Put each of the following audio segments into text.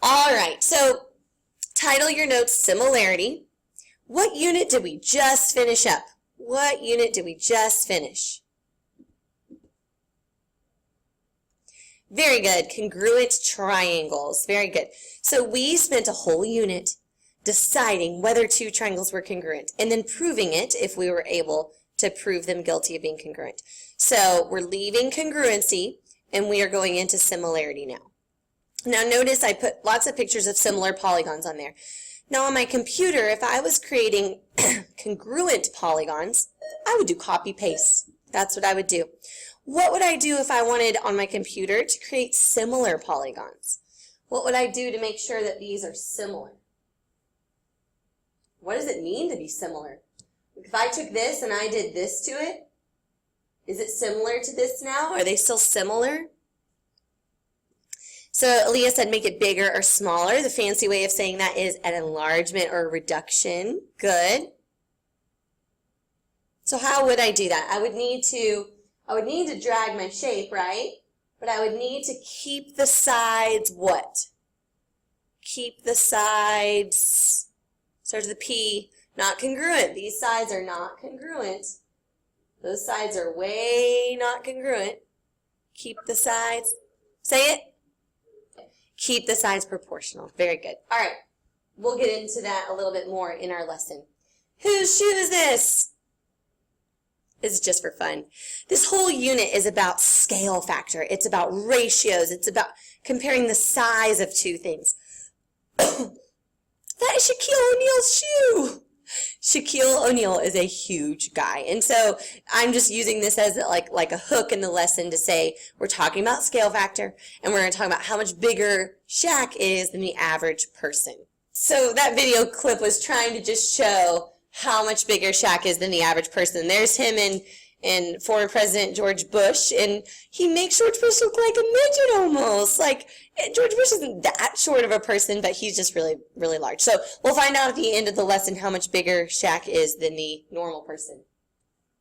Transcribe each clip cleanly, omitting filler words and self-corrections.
All right, so title your notes Similarity. What unit did we just finish up? What unit did we just finish? Very good. Congruent triangles. Very good. So we spent a whole unit deciding whether two triangles were congruent and then proving it if we were able to prove them guilty of being congruent. So we're leaving congruency and we are going into similarity now. Now notice I put lots of pictures of similar polygons on there. Now on my computer, if I was creating congruent polygons, I would do copy paste. That's what I would do. What would I do if I wanted on my computer to create similar polygons? What would I do to make sure that these are similar? What does it mean to be similar? If I took this and I did this to it, is it similar to this now? Are they still similar? So Aaliyah said make it bigger or smaller. The fancy way of saying that is an enlargement or a reduction. Good. So how would I do that? I would need to drag my shape, right? But I would need to keep the sides what? Keep the sides, starts with a P, not congruent. These sides are not congruent. Those sides are way not congruent. Keep the sides, say it. Keep the sides proportional. Very good. All right, we'll get into that a little bit more in our lesson. Whose shoe is this? It's just for fun. This whole unit is about scale factor. It's about ratios. It's about comparing the size of two things. That is Shaquille O'Neal's shoe. Shaquille O'Neal is a huge guy. And so I'm just using this as like a hook in the lesson to say we're talking about scale factor and we're going to talk about how much bigger Shaq is than the average person. So that video clip was trying to just show how much bigger Shaq is than the average person. There's him and former President George Bush, and he makes George Bush look like a midget almost. Like, George Bush isn't that short of a person, but he's just really, really large. So we'll find out at the end of the lesson how much bigger Shaq is than the normal person.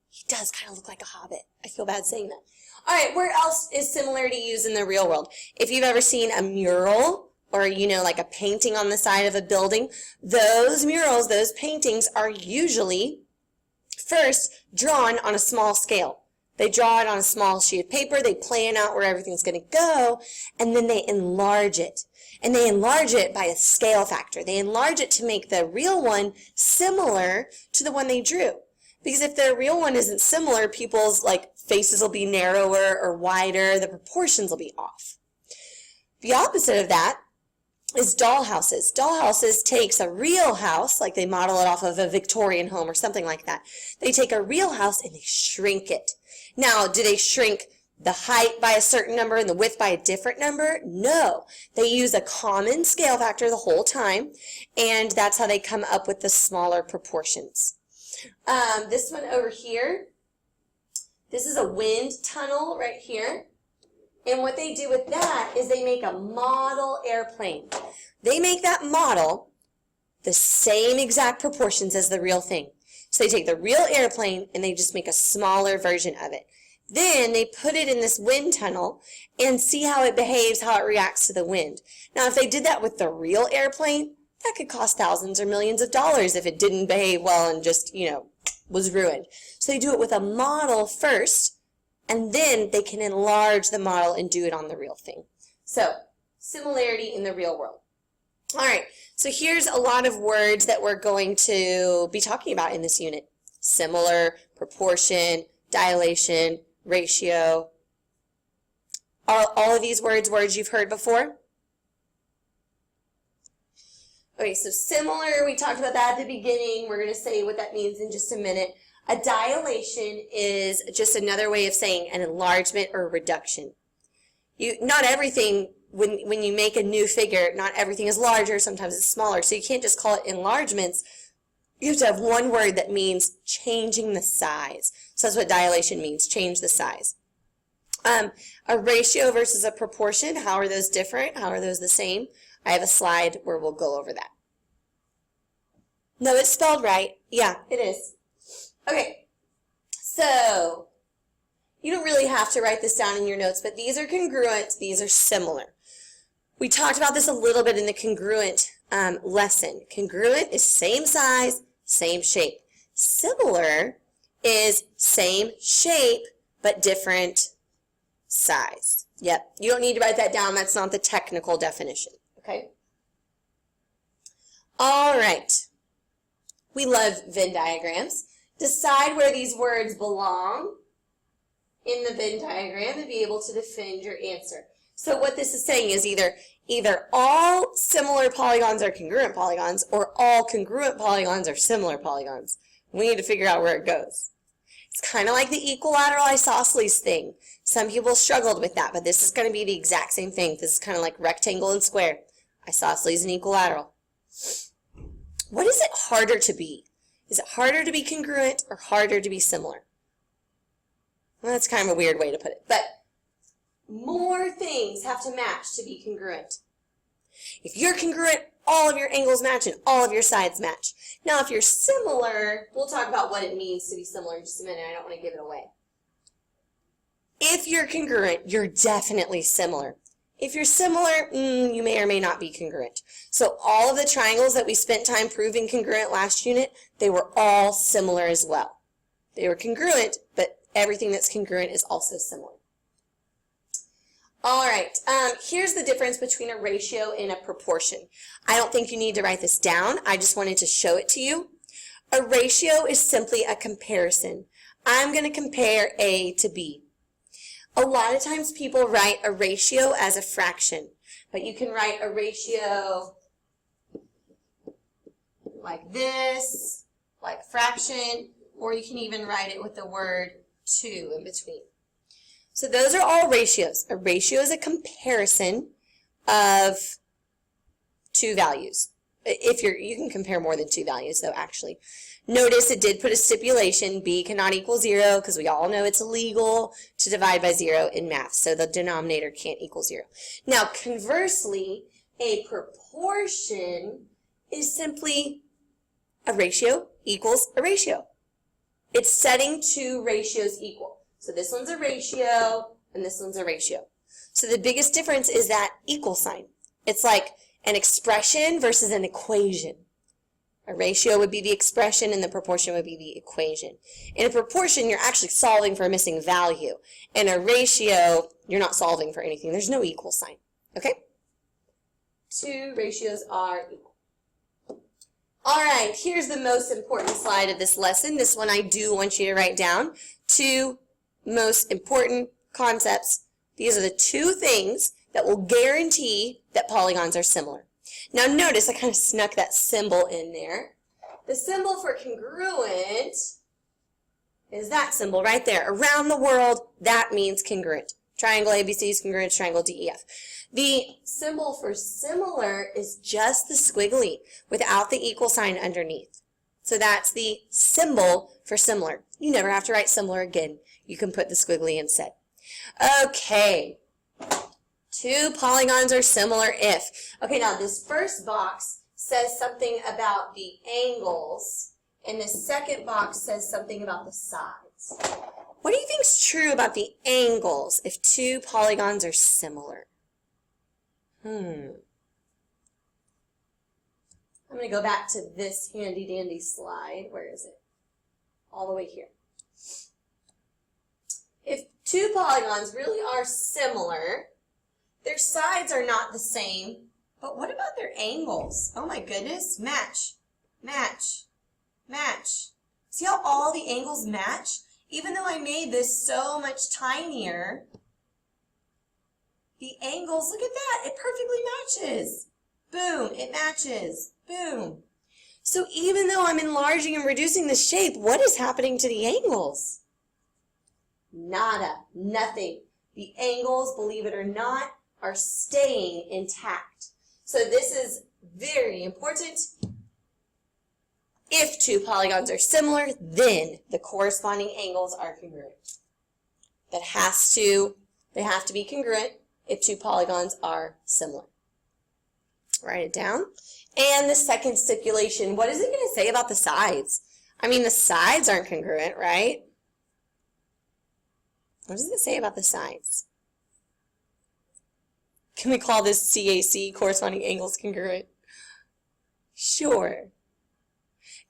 He does kind of look like a hobbit. I feel bad saying that. All right, where else is similarity used in the real world? If you've ever seen a mural, or, like a painting on the side of a building, those murals, those paintings are usually first drawn on a small scale. They draw it on a small sheet of paper, they plan out where everything's going to go, and then they enlarge it. And they enlarge it by a scale factor. They enlarge it to make the real one similar to the one they drew. Because if the real one isn't similar, people's faces will be narrower or wider, the proportions will be off. The opposite of that is dollhouses. Dollhouses takes a real house, like they model it off of a Victorian home or something like that. They take a real house and they shrink it. Now, do they shrink the height by a certain number and the width by a different number? No. They use a common scale factor the whole time, and that's how they come up with the smaller proportions. This one over here, this is a wind tunnel right here. And what they do with that is they make a model airplane. They make that model the same exact proportions as the real thing. So they take the real airplane and they just make a smaller version of it. Then they put it in this wind tunnel and see how it behaves, how it reacts to the wind. Now, if they did that with the real airplane, that could cost thousands or millions of dollars if it didn't behave well and just, was ruined. So they do it with a model first, and then they can enlarge the model and do it on the real thing. So, similarity in the real world. All right, so here's a lot of words that we're going to be talking about in this unit. Similar, proportion, dilation, ratio. Are all of these words you've heard before? Okay, so similar, we talked about that at the beginning. We're going to say what that means in just a minute. A dilation is just another way of saying an enlargement or reduction. Not everything, when you make a new figure, not everything is larger, sometimes it's smaller. So you can't just call it enlargements. You have to have one word that means changing the size. So that's what dilation means, change the size. A ratio versus a proportion, how are those different? How are those the same? I have a slide where we'll go over that. No, it's spelled right. Yeah, it is. Okay, so you don't really have to write this down in your notes, but these are congruent, these are similar. We talked about this a little bit in the congruent lesson. Congruent is same size, same shape. Similar is same shape, but different size. Yep, you don't need to write that down. That's not the technical definition, okay? All right. We love Venn diagrams. Decide where these words belong in the Venn diagram and be able to defend your answer. So what this is saying is either all similar polygons are congruent polygons or all congruent polygons are similar polygons. We need to figure out where it goes. It's kind of like the equilateral isosceles thing. Some people struggled with that, but this is going to be the exact same thing. This is kind of like rectangle and square, isosceles and equilateral. What is it harder to be? Is it harder to be congruent or harder to be similar? Well, that's kind of a weird way to put it, but more things have to match to be congruent. If you're congruent, all of your angles match and all of your sides match. Now, if you're similar, we'll talk about what it means to be similar in just a minute. I don't want to give it away. If you're congruent, you're definitely similar. If you're similar, you may or may not be congruent. So all of the triangles that we spent time proving congruent last unit, they were all similar as well. They were congruent, but everything that's congruent is also similar. All right, here's the difference between a ratio and a proportion. I don't think you need to write this down. I just wanted to show it to you. A ratio is simply a comparison. I'm going to compare A to B. A lot of times people write a ratio as a fraction, but you can write a ratio like this, like fraction, or you can even write it with the word 2 in between. So those are all ratios. A ratio is a comparison of two values. You can compare more than two values though, actually. Notice it did put a stipulation, b cannot equal 0, because we all know it's illegal to divide by 0 in math, so the denominator can't equal 0. Now, conversely, a proportion is simply a ratio equals a ratio. It's setting two ratios equal. So this one's a ratio, and this one's a ratio. So the biggest difference is that equal sign. It's like an expression versus an equation. A ratio would be the expression, and the proportion would be the equation. In a proportion, you're actually solving for a missing value. In a ratio, you're not solving for anything. There's no equal sign. Okay? Two ratios are equal. All right, here's the most important slide of this lesson. This one I do want you to write down. Two most important concepts. These are the two things that will guarantee that polygons are similar. Now notice I kind of snuck that symbol in there. The symbol for congruent is that symbol right there. Around the world, that means congruent. Triangle ABC is congruent to triangle DEF. The symbol for similar is just the squiggly without the equal sign underneath. So that's the symbol for similar. You never have to write similar again. You can put the squiggly instead. Okay. Two polygons are similar if. Okay, now this first box says something about the angles, and the second box says something about the sides. What do you think is true about the angles if two polygons are similar? I'm going to go back to this handy-dandy slide. Where is it? All the way here. If two polygons really are similar, their sides are not the same, but what about their angles? Oh my goodness, match, match, match. See how all the angles match? Even though I made this so much tinier, the angles, look at that, it perfectly matches. Boom, it matches, boom. So even though I'm enlarging and reducing the shape, what is happening to the angles? Nada, nothing. The angles, believe it or not, are staying intact. So this is very important. If two polygons are similar, then the corresponding angles are congruent. They have to be congruent if two polygons are similar. Write it down. And the second stipulation, what is it going to say about the sides? I mean, the sides aren't congruent, right? What does it say about the sides? Can we call this CAC, corresponding angles congruent? Sure.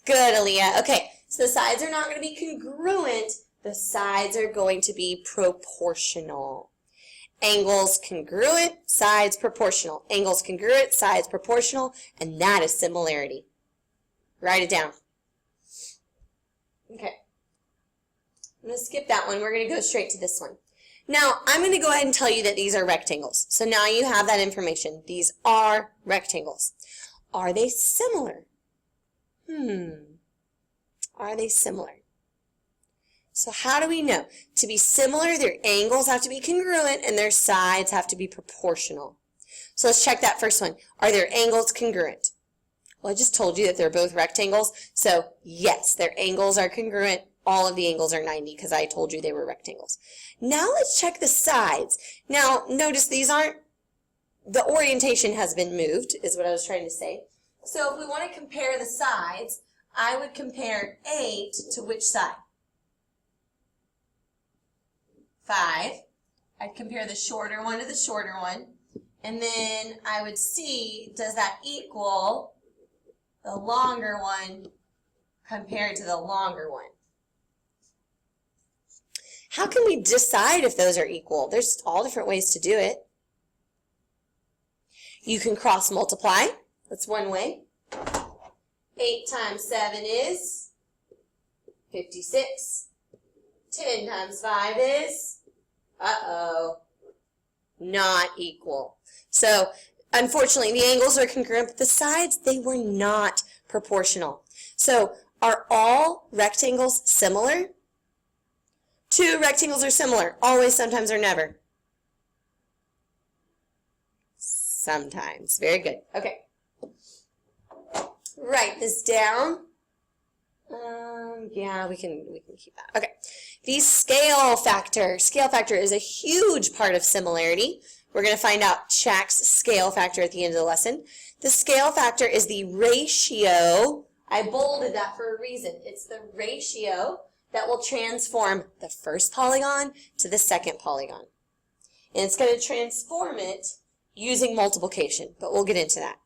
Good, Aaliyah. Okay, so the sides are not going to be congruent. The sides are going to be proportional. Angles congruent, sides proportional. Angles congruent, sides proportional, and that is similarity. Write it down. Okay. I'm going to skip that one. We're going to go straight to this one. Now, I'm going to go ahead and tell you that these are rectangles. So now you have that information. These are rectangles. Are they similar? Are they similar? So how do we know? To be similar, their angles have to be congruent and their sides have to be proportional. So let's check that first one. Are their angles congruent? Well, I just told you that they're both rectangles. So yes, their angles are congruent. All of the angles are 90 because I told you they were rectangles. Now let's check the sides. Now notice these aren't, the orientation has been moved is what I was trying to say. So if we want to compare the sides, I would compare 8 to which side? 5. I'd compare the shorter one to the shorter one. And then I would see, does that equal the longer one compared to the longer one? How can we decide if those are equal? There's all different ways to do it. You can cross multiply. That's one way. 8 times 7 is 56. 10 times 5 is, not equal. So, unfortunately, the angles are congruent, but the sides, they were not proportional. So, are all rectangles similar? 2 rectangles are similar. Always, sometimes, or never. Sometimes. Very good. Okay. Write this down. Yeah, we can keep that. Okay. The scale factor. Scale factor is a huge part of similarity. We're going to find out Shaqs' scale factor at the end of the lesson. The scale factor is the ratio. I bolded that for a reason. It's the ratio that will transform the first polygon to the second polygon. And it's going to transform it using multiplication, but we'll get into that.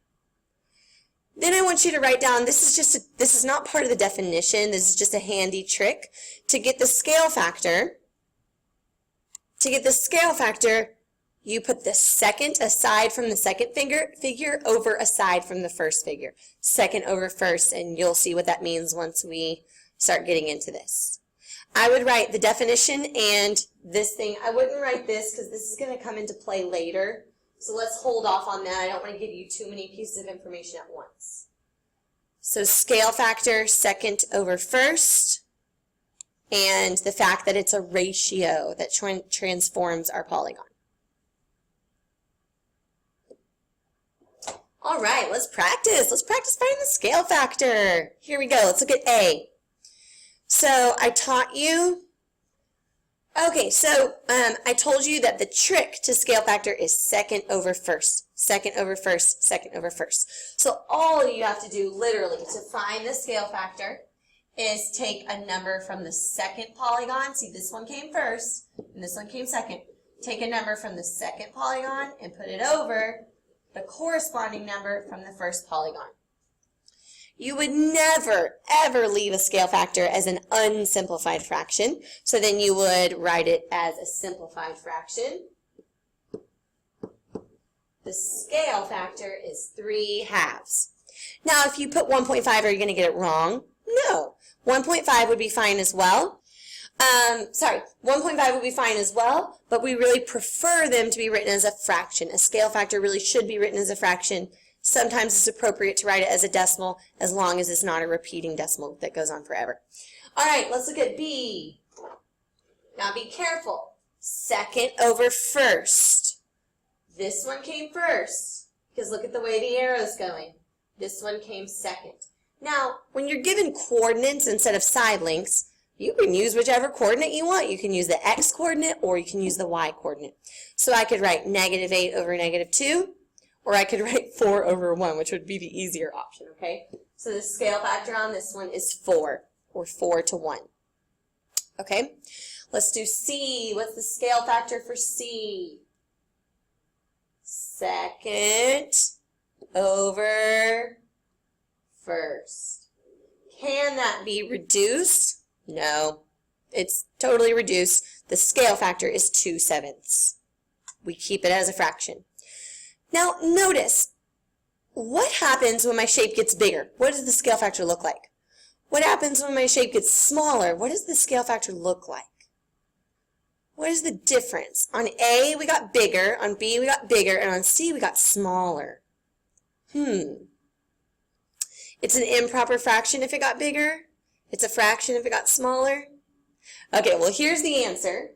Then I want you to write down, this is not part of the definition, this is just a handy trick. To get the scale factor, you put the second aside from the second figure over aside from the first figure. Second over first, and you'll see what that means once we start getting into this. I would write the definition and this thing. I wouldn't write this because this is going to come into play later. So let's hold off on that. I don't want to give you too many pieces of information at once. So scale factor, second over first, and the fact that it's a ratio that transforms our polygon. All right, let's practice. Let's practice finding the scale factor. Here we go. Let's look at A. So I taught you. Okay, so I told you that the trick to scale factor is second over first. Second over first, second over first. So all you have to do literally to find the scale factor is take a number from the second polygon. See, this one came first and this one came second. Take a number from the second polygon and put it over the corresponding number from the first polygon. You would never, ever leave a scale factor as an unsimplified fraction. So then you would write it as a simplified fraction. The scale factor is 3/2. Now, if you put 1.5, are you going to get it wrong? No. 1.5 would be fine as well. 1.5 would be fine as well, but we really prefer them to be written as a fraction. A scale factor really should be written as a fraction. Sometimes it's appropriate to write it as a decimal as long as it's not a repeating decimal that goes on forever. All right, let's look at B. Now be careful. Second over first. This one came first because look at the way the arrow's going. This one came second. Now, when you're given coordinates instead of side lengths, you can use whichever coordinate you want. You can use the x coordinate or you can use the y coordinate. So I could write -8 over -2. Or I could write 4 over 1, which would be the easier option, okay? So the scale factor on this one is 4, or 4:1. Okay? Let's do C. What's the scale factor for C? second over first. Can that be reduced? No, it's totally reduced. The scale factor is 2/7. We keep it as a fraction. Now notice, what happens when my shape gets bigger? What does the scale factor look like? What happens when my shape gets smaller? What does the scale factor look like? What is the difference? On A, we got bigger, on B, we got bigger, and on C, we got smaller. It's an improper fraction if it got bigger. It's a fraction if it got smaller. Okay, well, here's the answer.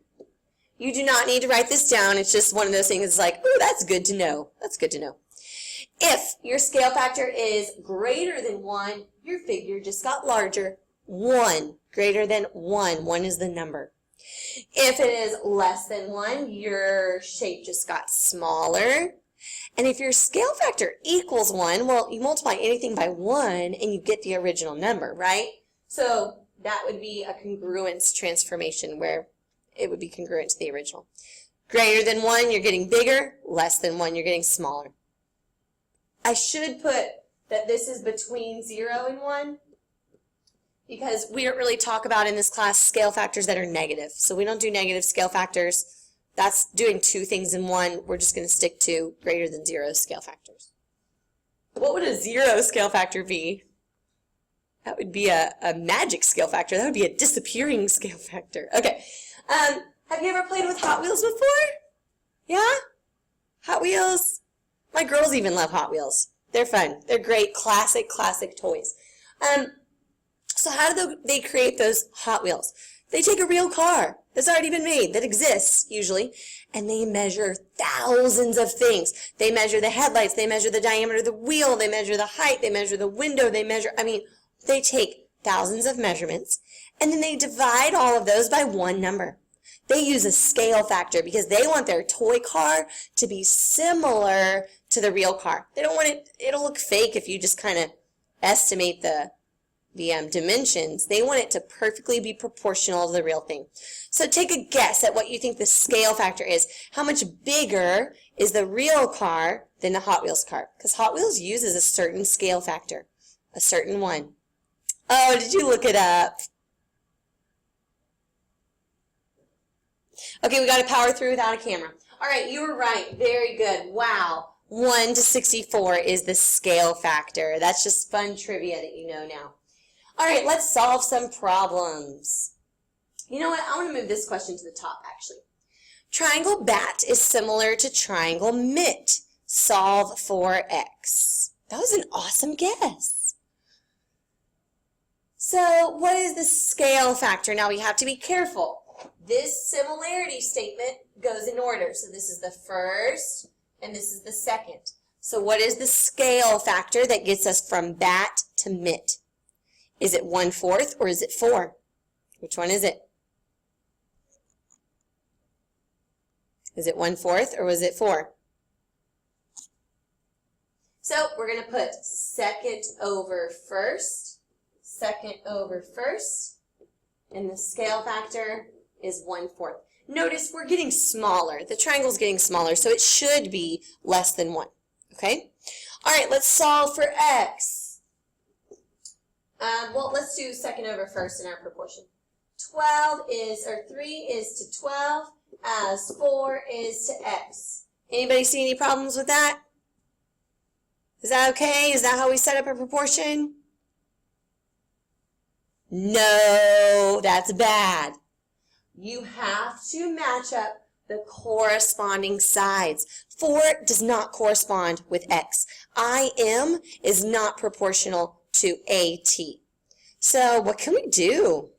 You do not need to write this down. It's just one of those things. It's like, oh, that's good to know. That's good to know. If your scale factor is greater than 1, your figure just got larger. 1, greater than 1. 1 is the number. If it is less than 1, your shape just got smaller. And if your scale factor equals 1, well, you multiply anything by 1 and you get the original number, right? So that would be a congruence transformation where it would be congruent to the original. Greater than 1, you're getting bigger. Less than 1, you're getting smaller. I should put that this is between 0 and 1 because we don't really talk about in this class scale factors that are negative. So we don't do negative scale factors. That's doing two things in one. We're just going to stick to greater than 0 scale factors. What would a 0 scale factor be? That would be a magic scale factor. That would be a disappearing scale factor. Okay. Have you ever played with Hot Wheels before? Yeah? Hot Wheels? My girls even love Hot Wheels. They're fun. They're great, classic toys. So how do they create those Hot Wheels? They take a real car that's already been made, that exists usually, and they measure thousands of things. They measure the headlights, they measure the diameter of the wheel, they measure the height, they measure the window, they take thousands of measurements, and then they divide all of those by one number. They use a scale factor because they want their toy car to be similar to the real car. They don't want it'll look fake if you just kind of estimate the dimensions. They want it to perfectly be proportional to the real thing. So take a guess at what you think the scale factor is. How much bigger is the real car than the Hot Wheels car? Because Hot Wheels uses a certain scale factor, a certain one. Oh, did you look it up? Okay, we got to power through without a camera. All right, you were right. Very good. Wow. 1 to 64 is the scale factor. That's just fun trivia that you know now. All right, let's solve some problems. You know what? I want to move this question to the top, actually. Triangle BAT is similar to triangle MIT. Solve for X. That was an awesome guess. So what is the scale factor? Now, we have to be careful. This similarity statement goes in order. So this is the first, and this is the second. So what is the scale factor that gets us from BAT to MIT? Is it 1/4 or is it 4? Which one is it? Is it 1/4 or was it 4? So we're going to put second over first, and the scale factor is 1/4. Notice we're getting smaller. The triangle's getting smaller, so it should be less than 1. Okay? All right, let's solve for X. Well, let's do second over first in our proportion. 3 is to 12 as 4 is to X. Anybody see any problems with that? Is that okay? Is that how we set up a proportion? No, that's bad. You have to match up the corresponding sides. 4 does not correspond with X. IM is not proportional to AT. So what can we do?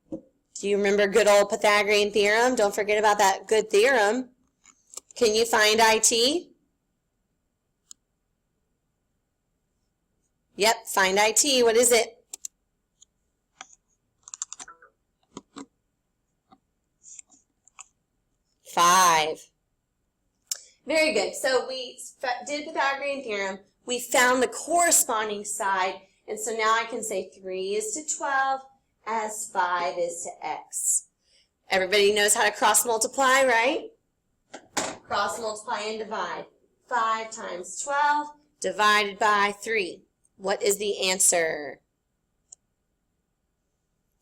Do you remember good old Pythagorean theorem? Don't forget about that good theorem. Can you find IT? Yep, find IT. What is it? Five. Very good. So we did Pythagorean theorem. We found the corresponding side. And so now I can say 3 is to 12 as 5 is to X. Everybody knows how to cross multiply, right? Cross multiply and divide. 5 times 12 divided by 3. What is the answer?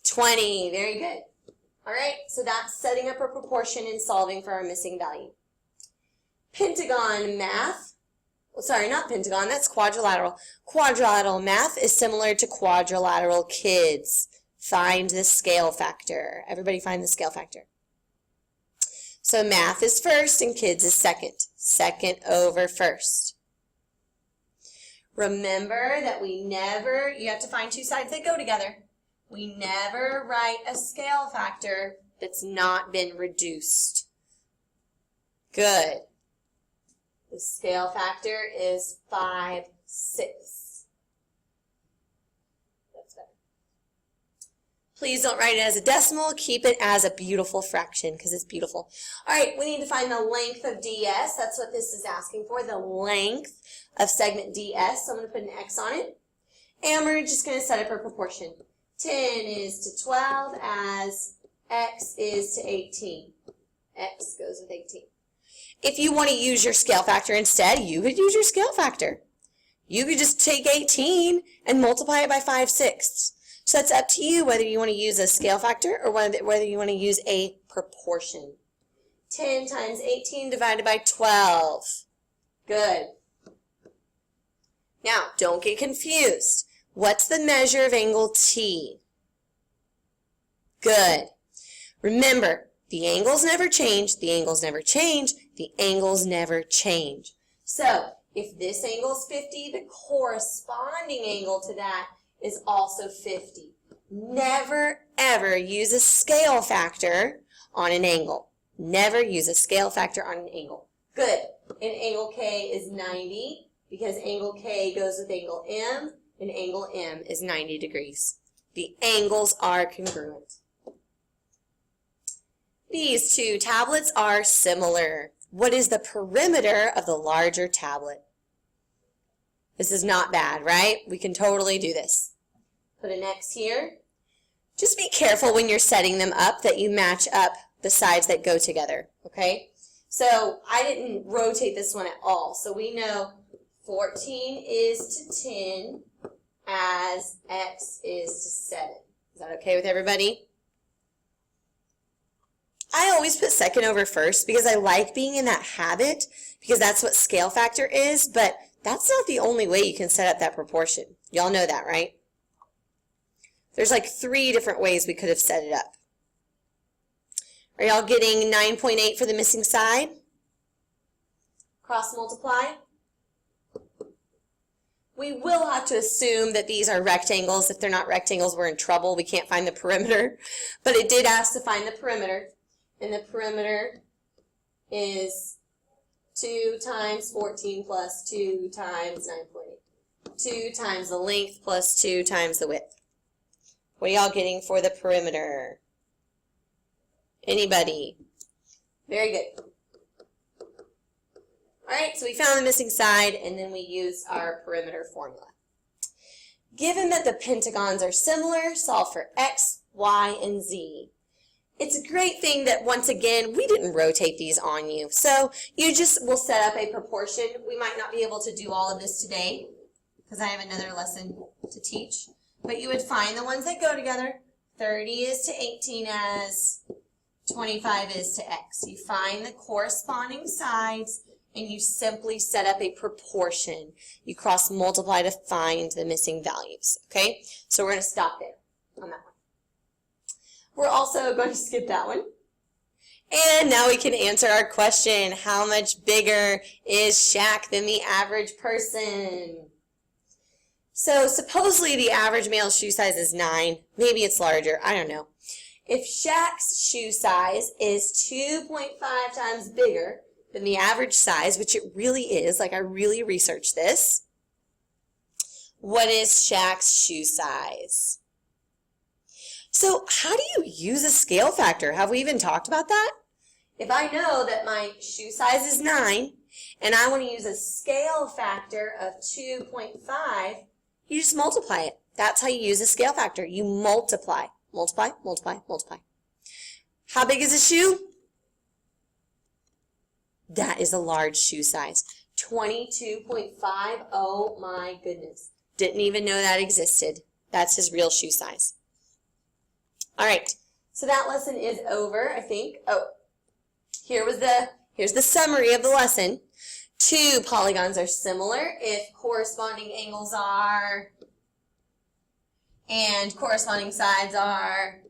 20. Very good. All right, so that's setting up a proportion and solving for our missing value. Pentagon math. Well, sorry, not pentagon, that's quadrilateral. Quadrilateral math is similar to quadrilateral kids. Find the scale factor. Everybody find the scale factor. So math is first and kids is second. Second over first. Remember that you have to find two sides that go together. We never write a scale factor that's not been reduced. Good. The scale factor is 5/6. That's better. Please don't write it as a decimal. Keep it as a beautiful fraction because it's beautiful. All right, we need to find the length of DS. That's what this is asking for, the length of segment DS. So I'm going to put an X on it. And we're just going to set up a proportion. 10 is to 12 as X is to 18. X goes with 18. If you want to use your scale factor instead, you could use your scale factor. You could just take 18 and multiply it by 5/6. So that's up to you whether you want to use a scale factor or whether you want to use a proportion. 10 times 18 divided by 12. Good. Now, don't get confused. What's the measure of angle T? Good. Remember, the angles never change, the angles never change, the angles never change. So, if this angle is 50, the corresponding angle to that is also 50. Never, ever use a scale factor on an angle. Never use a scale factor on an angle. Good. And angle K is 90 because angle K goes with angle M, and angle M is 90 degrees. The angles are congruent. These two tablets are similar. What is the perimeter of the larger tablet? This is not bad, right? We can totally do this. Put an X here. Just be careful when you're setting them up that you match up the sides that go together, okay? So I didn't rotate this one at all. So we know 14 is to 10 as X is to 7. Is that okay with everybody? I always put second over first because I like being in that habit because that's what scale factor is, but that's not the only way you can set up that proportion. Y'all know that, right? There's like 3 different ways we could have set it up. Are y'all getting 9.8 for the missing side? Cross multiply. We will have to assume that these are rectangles. If they're not rectangles, we're in trouble. We can't find the perimeter. But it did ask to find the perimeter. And the perimeter is 2 times 14 plus 2 times 9.8. 2 times the length plus 2 times the width. What are y'all getting for the perimeter? Anybody? Very good. All right, so we found the missing side, and then we used our perimeter formula. Given that the pentagons are similar, solve for X, Y, and Z. It's a great thing that, once again, we didn't rotate these on you. So you just will set up a proportion. We might not be able to do all of this today because I have another lesson to teach. But you would find the ones that go together. 30 is to 18 as 25 is to X. You find the corresponding sides, and you simply set up a proportion. You cross multiply to find the missing values. Okay? So we're going to stop there on that one. We're also going to skip that one. And now we can answer our question. How much bigger is Shaq than the average person? So supposedly the average male shoe size is 9. Maybe it's larger. I don't know. If Shaq's shoe size is 2.5 times bigger than the average size, which it really is, like I really researched this, what is Shaq's shoe size? So how do you use a scale factor? Have we even talked about that? If I know that my shoe size is 9 and I want to use a scale factor of 2.5, you just multiply it. That's how you use a scale factor. You multiply, multiply, multiply, multiply. How big is a shoe? That is a large shoe size. 22.5, oh my goodness. Didn't even know that existed. That's his real shoe size. All right, so that lesson is over, I think. Oh, here's the summary of the lesson. Two polygons are similar if corresponding angles are and corresponding sides are.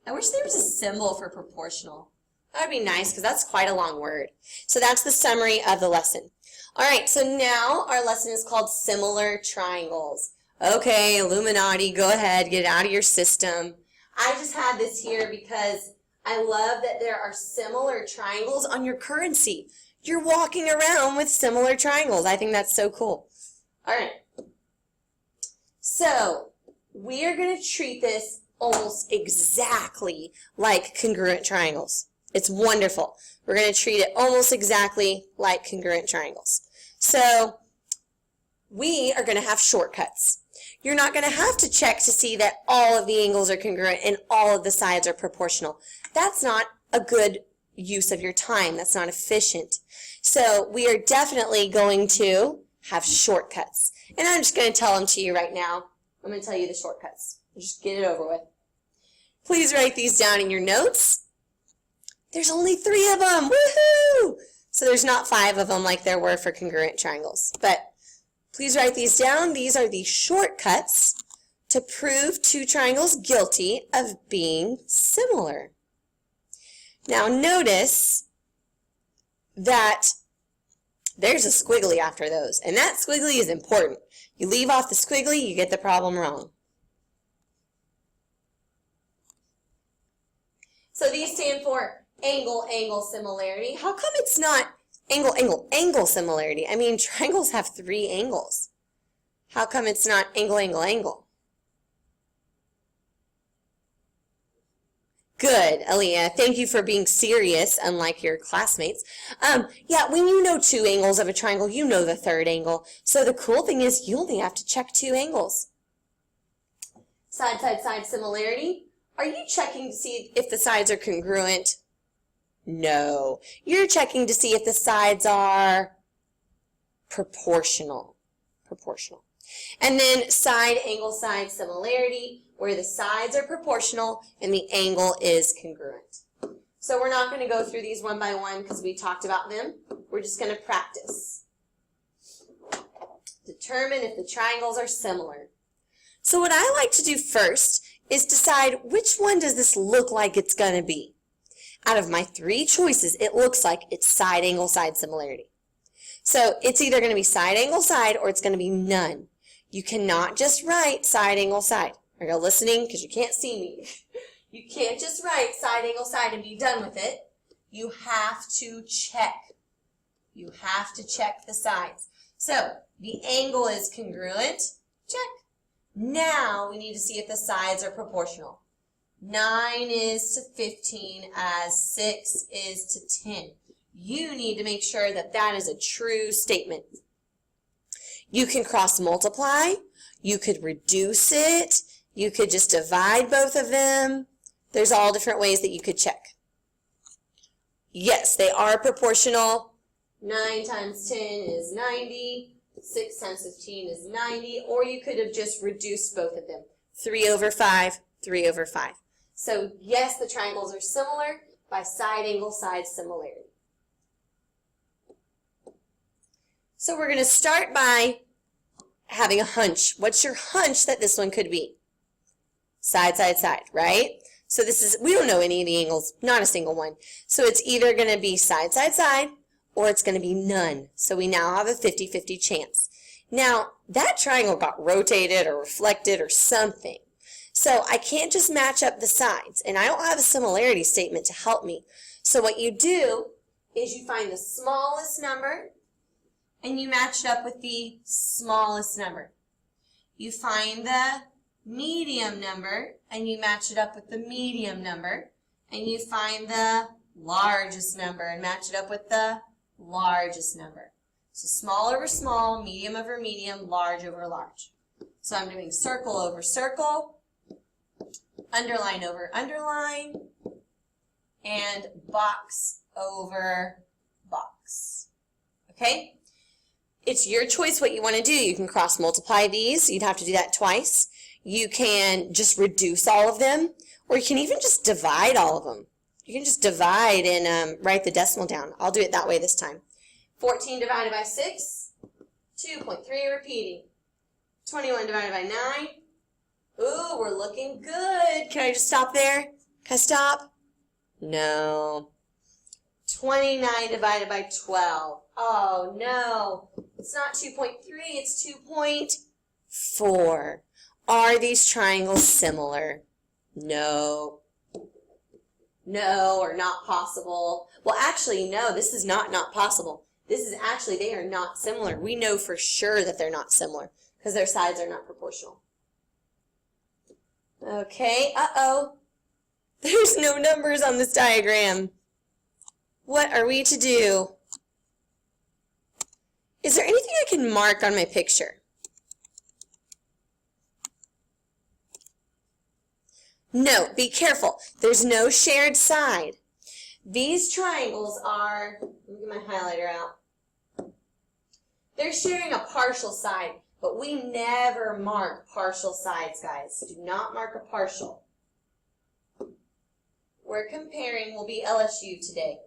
I wish there was a symbol for proportional. That would be nice because that's quite a long word. So that's the summary of the lesson. All right, so now our lesson is called Similar Triangles. Okay, Illuminati, go ahead, get it out of your system. I just had this here because I love that there are similar triangles on your currency. You're walking around with similar triangles. I think that's so cool. All right. So we are going to treat this almost exactly like congruent triangles. It's wonderful. We're going to treat it almost exactly like congruent triangles. So we are going to have shortcuts. You're not going to have to check to see that all of the angles are congruent and all of the sides are proportional. That's not a good use of your time. That's not efficient. So we are definitely going to have shortcuts. And I'm just going to tell them to you right now. I'm going to tell you the shortcuts. Just get it over with. Please write these down in your notes. There's only 3 of them. Woohoo! So there's not 5 of them like there were for congruent triangles. But please write these down. These are the shortcuts to prove 2 triangles guilty of being similar. Now notice that there's a squiggly after those, and that squiggly is important. You leave off the squiggly, you get the problem wrong. So these stand for angle, angle, similarity. How come it's not angle, angle, angle similarity? I mean, triangles have 3 angles. How come it's not angle, angle, angle? Good, Aaliyah. Thank you for being serious, unlike your classmates. Yeah, when you know 2 angles of a triangle, you know the 3rd angle. So the cool thing is you only have to check 2 angles. Side, side, side similarity. Are you checking to see if the sides are congruent? No. You're checking to see if the sides are proportional. Proportional. And then side, angle, side similarity, where the sides are proportional and the angle is congruent. So we're not going to go through these one by one because we talked about them. We're just going to practice. Determine if the triangles are similar. So what I like to do first is decide which one does this look like it's going to be. Out of my 3 choices, it looks like it's side, angle, side similarity. So it's either going to be side, angle, side, or it's going to be none. You cannot just write side, angle, side. Are you listening? Because you can't see me. You can't just write side, angle, side and be done with it. You have to check. You have to check the sides. So the angle is congruent. Check. Now we need to see if the sides are proportional. 9 is to 15 as 6 is to 10. You need to make sure that that is a true statement. You can cross multiply. You could reduce it. You could just divide both of them. There's all different ways that you could check. Yes, they are proportional. 9 times 10 is 90. 6 times 15 is 90. Or you could have just reduced both of them. 3 over 5, 3 over 5. So yes, the triangles are similar by side, angle, side similarity. So we're going to start by having a hunch. What's your hunch that this one could be? Side, side, side, right? So this is, we don't know any of the angles, not a single one. So it's either going to be side, side, side, or it's going to be none. So we now have a 50-50 chance. Now, that triangle got rotated or reflected or something. So I can't just match up the sides, and I don't have a similarity statement to help me. So what you do is you find the smallest number, and you match it up with the smallest number. You find the medium number, and you match it up with the medium number, and you find the largest number and match it up with the largest number. So small over small, medium over medium, large over large. So I'm doing circle over circle, underline over underline, and box over x. Okay? It's your choice what you want to do. You can cross multiply these. You'd have to do that twice. You can just reduce all of them, or you can even just divide all of them. You can just divide and write the decimal down. I'll do it that way this time. 14 divided by 6, 2.3 repeating. 21 divided by 9. Ooh, we're looking good. Can I just stop there? Can I stop? No. 29 divided by 12. Oh, no. It's not 2.3, it's 2.4. Are these triangles similar? No. No, or not possible. Well, actually, no, this is not possible. This is actually, they are not similar. We know for sure that they're not similar because their sides are not proportional. Okay, uh-oh. There's no numbers on this diagram. What are we to do? Is there anything I can mark on my picture? No, be careful. There's no shared side. These triangles are, let me get my highlighter out. They're sharing a partial side, but we never mark partial sides, guys. Do not mark a partial. We're comparing, we'll be LSU today.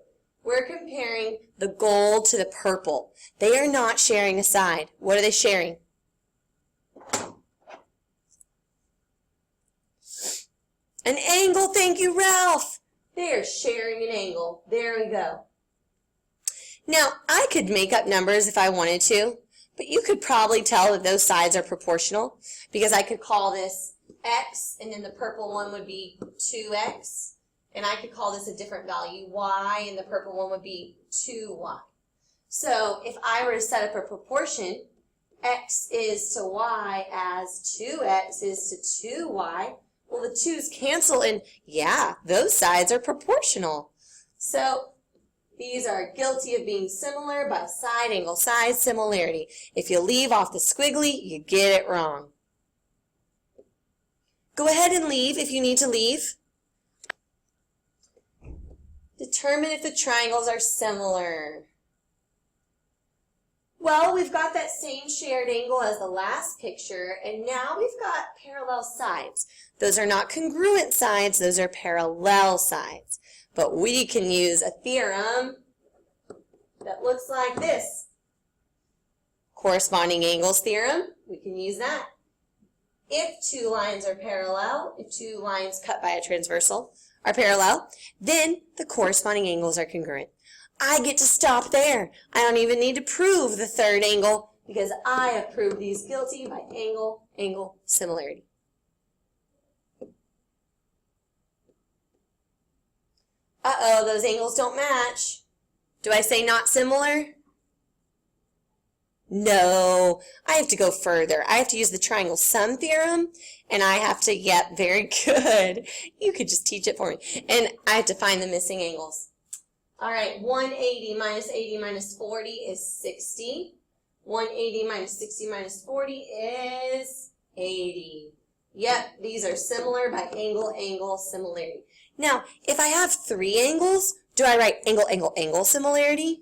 We're comparing the gold to the purple. They are not sharing a side. What are they sharing? An angle, thank you, Ralph. They are sharing an angle. There we go. Now, I could make up numbers if I wanted to, but you could probably tell that those sides are proportional because I could call this x, and then the purple one would be 2x, and I could call this a different value, y, and the purple one would be 2y. So if I were to set up a proportion, x is to y as 2x is to 2y, well, the 2's cancel, and yeah, those sides are proportional. So these are guilty of being similar by side, angle, side, similarity. If you leave off the squiggly, you get it wrong. Go ahead and leave if you need to leave. Determine if the triangles are similar. Well, we've got that same shared angle as the last picture, and now we've got parallel sides. Those are not congruent sides, those are parallel sides. But we can use a theorem that looks like this. Corresponding angles theorem, we can use that. If two lines are parallel, if two lines cut by a transversal are parallel, then the corresponding angles are congruent. I get to stop there. I don't even need to prove the third angle because I have proved these guilty by angle, angle, similarity. Uh-oh, those angles don't match. Do I say not similar? No, I have to go further. I have to use the triangle sum theorem, and I have to, yep, very good. You could just teach it for me. And I have to find the missing angles. All right, 180 minus 80 minus 40 is 60. 180 minus 60 minus 40 is 80. Yep, these are similar by angle, angle, similarity. Now, if I have three angles, do I write angle, angle, angle, similarity?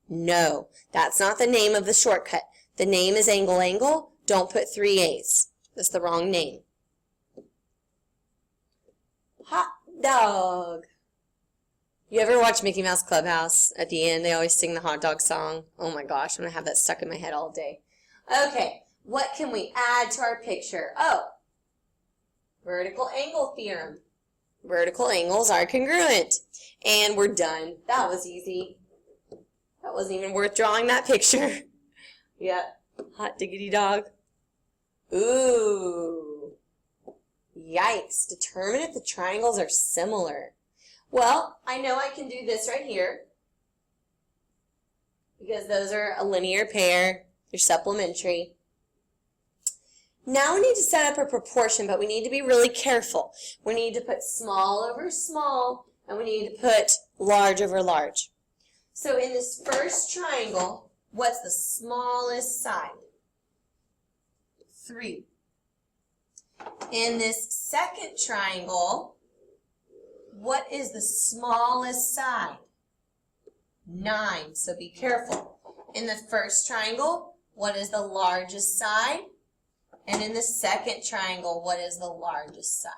No, that's not the name of the shortcut. The name is angle, angle. Don't put three A's. That's the wrong name. Hot dog. You ever watch Mickey Mouse Clubhouse? At the end, they always sing the hot dog song. Oh my gosh, I'm going to have that stuck in my head all day. Okay, what can we add to our picture? Oh, vertical angle theorem. Vertical angles are congruent. And we're done. That was easy. That wasn't even worth drawing that picture. Yeah, hot diggity dog. Ooh. Yikes. Determine if the triangles are similar. Well, I know I can do this right here because those are a linear pair. They're supplementary. Now we need to set up a proportion, but we need to be really careful. We need to put small over small, and we need to put large over large. So in this first triangle, what's the smallest side? 3. In this second triangle, what is the smallest side? 9. So be careful. In the first triangle, what is the largest side? And in the second triangle, what is the largest side?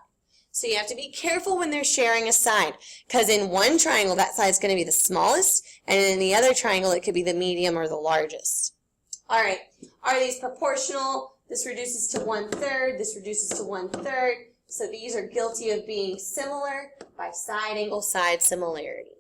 So you have to be careful when they're sharing a side, because in one triangle, that side is going to be the smallest, and in the other triangle, it could be the medium or the largest. All right, are these proportional? This reduces to 1/3, this reduces to 1/3, so these are guilty of being similar by side angle side similarity.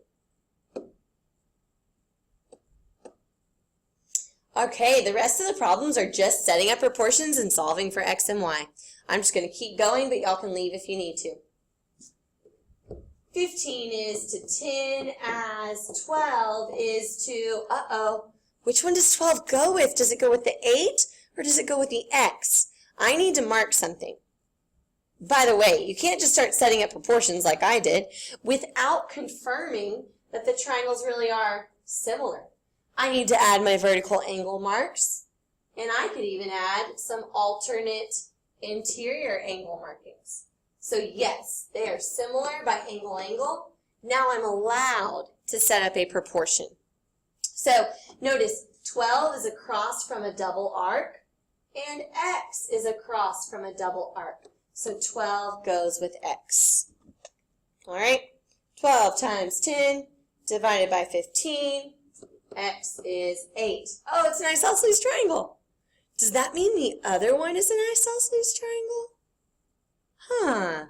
Okay, the rest of the problems are just setting up proportions and solving for x and y. I'm just going to keep going, but y'all can leave if you need to. 15 is to 10 as 12 is to, which one does 12 go with? Does it go with the 8 or does it go with the x? I need to mark something. By the way, you can't just start setting up proportions like I did without confirming that the triangles really are similar. I need to add my vertical angle marks, and I could even add some alternate interior angle markings. So yes, they are similar by angle. Now I'm allowed to set up a proportion. So notice 12 is across from a double arc, and x is across from a double arc. So 12 goes with x. All right, 12 times 10 divided by 15, x is 8. Oh, it's an isosceles triangle. Does that mean the other one is an isosceles triangle? Huh.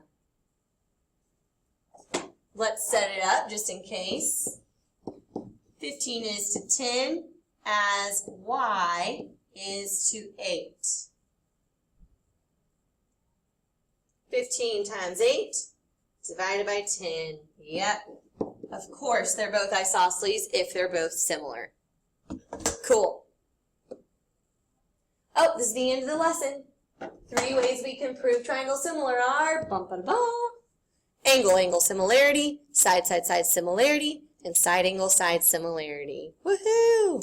Let's set it up just in case. 15 is to 10 as y is to 8. 15 times 8 divided by 10. Yep. Of course, they're both isosceles if they're both similar. Cool. Oh, this is the end of the lesson. 3 ways we can prove triangles similar are angle, angle similarity, side, side, side similarity, and side angle, side similarity. Woohoo!